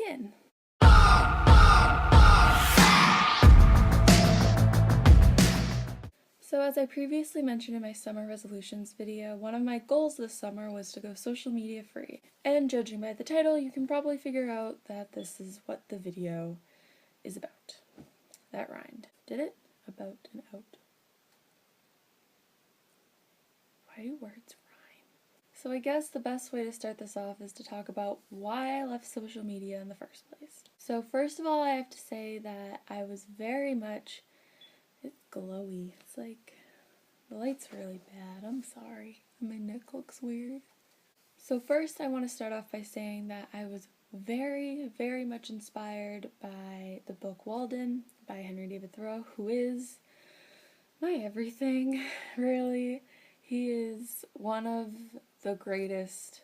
begin. So as I previously mentioned in my summer resolutions video, one of my goals this summer was to go social media free. And judging by the title, you can probably figure out that this is what the video is about. That rhymed. Did it? About and out. Why do words rhyme? So I guess the best way to start this off is to talk about why I left social media in the first place. So first of all, I have to say that I was very much... It's glowy. It's like, the light's really bad. I'm sorry. My neck looks weird. So first I want to start off by saying that I was very, very much inspired by the book Walden by Henry David Thoreau, who is my everything, really. He is one of the greatest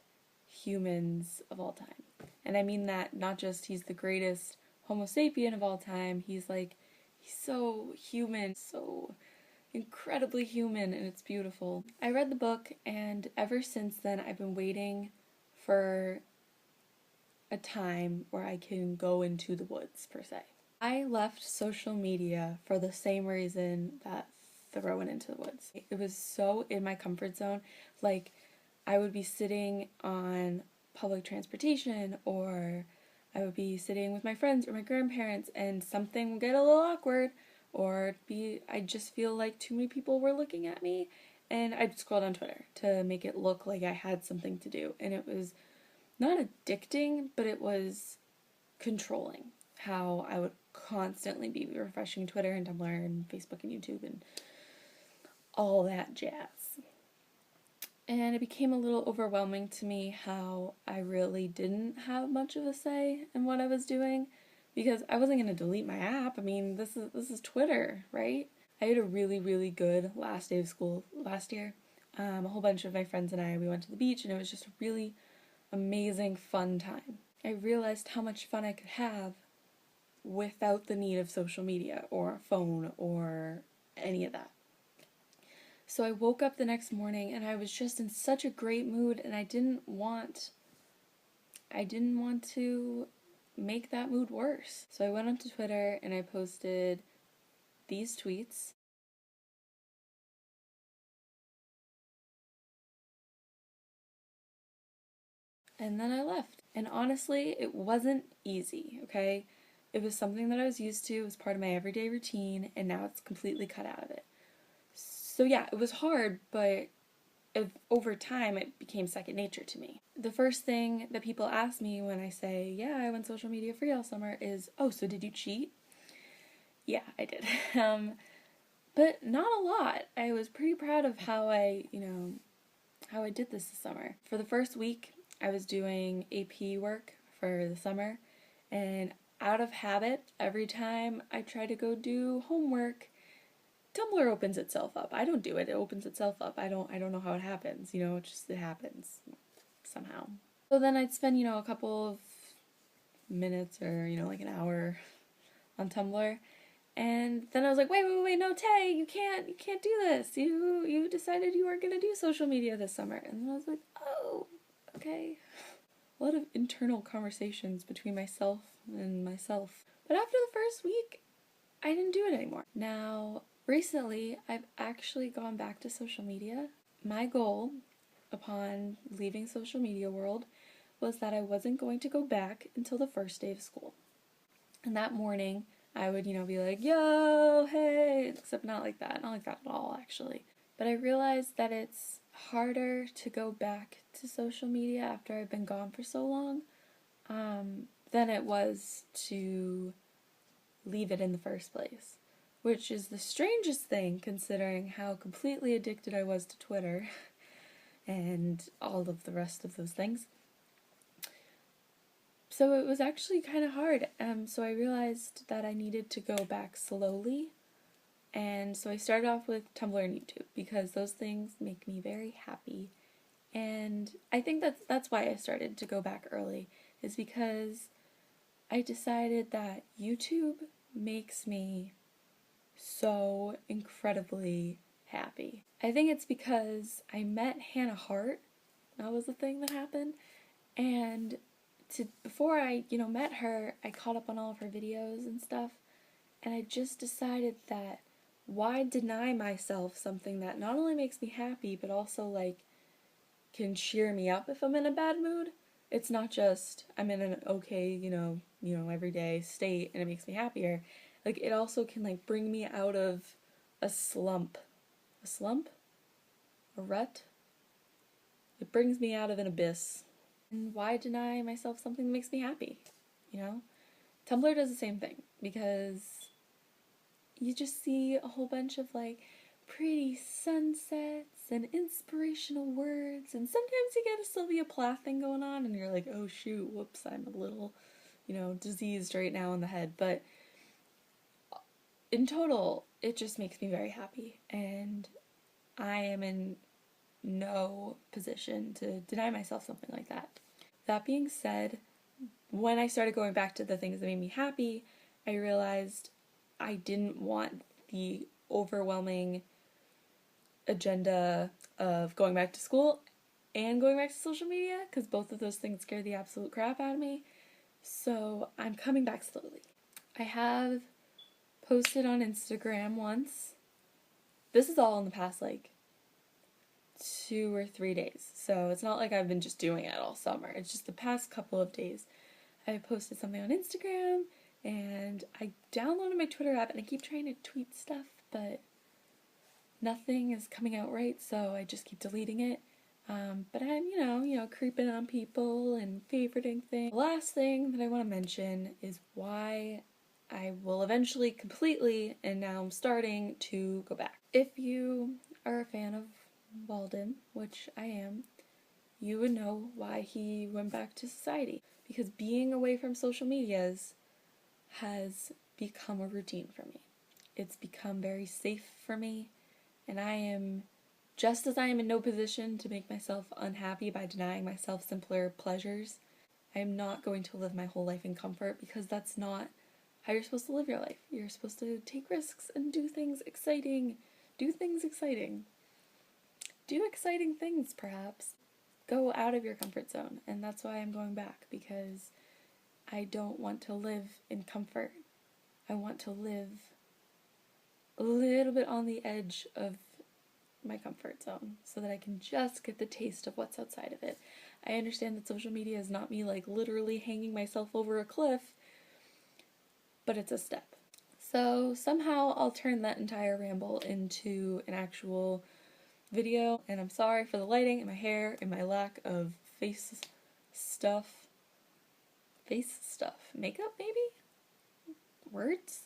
humans of all time. And I mean that not just he's the greatest Homo sapien of all time, he's so human, so incredibly human, and it's beautiful. I read the book, and ever since then I've been waiting for a time where I can go into the woods, per se. I left social media for the same reason that Thoreau went into the woods. It was so in my comfort zone. Like, I would be sitting on public transportation, or I would be sitting with my friends or my grandparents, and something would get a little awkward, or I'd just feel like too many people were looking at me, and I'd scroll down Twitter to make it look like I had something to do. And it was not addicting, but it was controlling how I would constantly be refreshing Twitter and Tumblr and Facebook and YouTube and all that jazz. And it became a little overwhelming to me how I really didn't have much of a say in what I was doing, because I wasn't going to delete my app. I mean, this is Twitter, right? I had a really, really good last day of school last year. A whole bunch of my friends and we went to the beach, and it was just a really amazing, fun time. I realized how much fun I could have without the need of social media or a phone or any of that. So I woke up the next morning and I was just in such a great mood, and I didn't want to make that mood worse. So I went onto Twitter and I posted these tweets. And then I left. And honestly, it wasn't easy, okay? It was something that I was used to, it was part of my everyday routine, and now it's completely cut out of it. So yeah, it was hard, but over time it became second nature to me. The first thing that people ask me when I say, yeah, I went social media free all summer is, oh, so did you cheat? Yeah, I did. But not a lot. I was pretty proud of how I did this summer. For the first week, I was doing AP work for the summer, and out of habit, every time I try to go do homework, Tumblr opens itself up. I don't do it, it opens itself up. I don't know how it happens, it happens somehow. So then I'd spend, a couple of minutes or, like an hour on Tumblr, and then I was like, wait, no, Tay, you can't do this. You decided you weren't gonna do social media this summer. And then I was like, oh, okay. A lot of internal conversations between myself and myself. But after the first week, I didn't do it anymore. Now, recently, I've actually gone back to social media. My goal, upon leaving social media world, was that I wasn't going to go back until the first day of school. And that morning, I would, be like, yo, hey, except not like that at all, actually. But I realized that it's harder to go back to social media after I've been gone for so long, than it was to leave it in the first place. Which is the strangest thing, considering how completely addicted I was to Twitter and all of the rest of those things. So it was actually kind of hard. So I realized that I needed to go back slowly. And so I started off with Tumblr and YouTube, because those things make me very happy. And I think that's why I started to go back early, is because I decided that YouTube makes me so incredibly happy. I think it's because I met Hannah Hart. That was the thing that happened. And before I, met her, I caught up on all of her videos and stuff, and I just decided that why deny myself something that not only makes me happy, but also, like, can cheer me up if I'm in a bad mood. It's not just I'm in an okay, everyday state and it makes me happier. Like, it also can, like, bring me out of a slump. A slump? A rut? It brings me out of an abyss. And why deny myself something that makes me happy? Tumblr does the same thing, because you just see a whole bunch of, like, pretty sunsets and inspirational words, and sometimes you get a Sylvia Plath thing going on, and you're like, oh shoot, whoops, I'm a little, diseased right now in the head, but in total, it just makes me very happy, and I am in no position to deny myself something like that. That being said, when I started going back to the things that made me happy, I realized I didn't want the overwhelming agenda of going back to school and going back to social media, because both of those things scare the absolute crap out of me. So I'm coming back slowly. I have posted on Instagram once. This is all in the past, like, 2 or 3 days. So it's not like I've been just doing it all summer. It's just the past couple of days. I posted something on Instagram, and I downloaded my Twitter app, and I keep trying to tweet stuff, but nothing is coming out right, so I just keep deleting it. But I'm, creeping on people and favoriting things. The last thing that I want to mention is why I will eventually completely, and now I'm starting to go back. If you are a fan of Walden, which I am, you would know why he went back to society. Because being away from social medias has become a routine for me. It's become very safe for me, and just as I am in no position to make myself unhappy by denying myself simpler pleasures, I am not going to live my whole life in comfort, because that's not how you're supposed to live your life. You're supposed to take risks and do things exciting. Do things exciting. Do exciting things, perhaps. Go out of your comfort zone, and that's why I'm going back, because I don't want to live in comfort. I want to live a little bit on the edge of my comfort zone so that I can just get the taste of what's outside of it. I understand that social media is not me, like, literally hanging myself over a cliff, but it's a step. So somehow I'll turn that entire ramble into an actual video, and I'm sorry for the lighting and my hair and my lack of face stuff. Makeup, maybe? Words?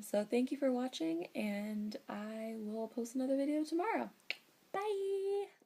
So thank you for watching, and I will post another video tomorrow. Bye!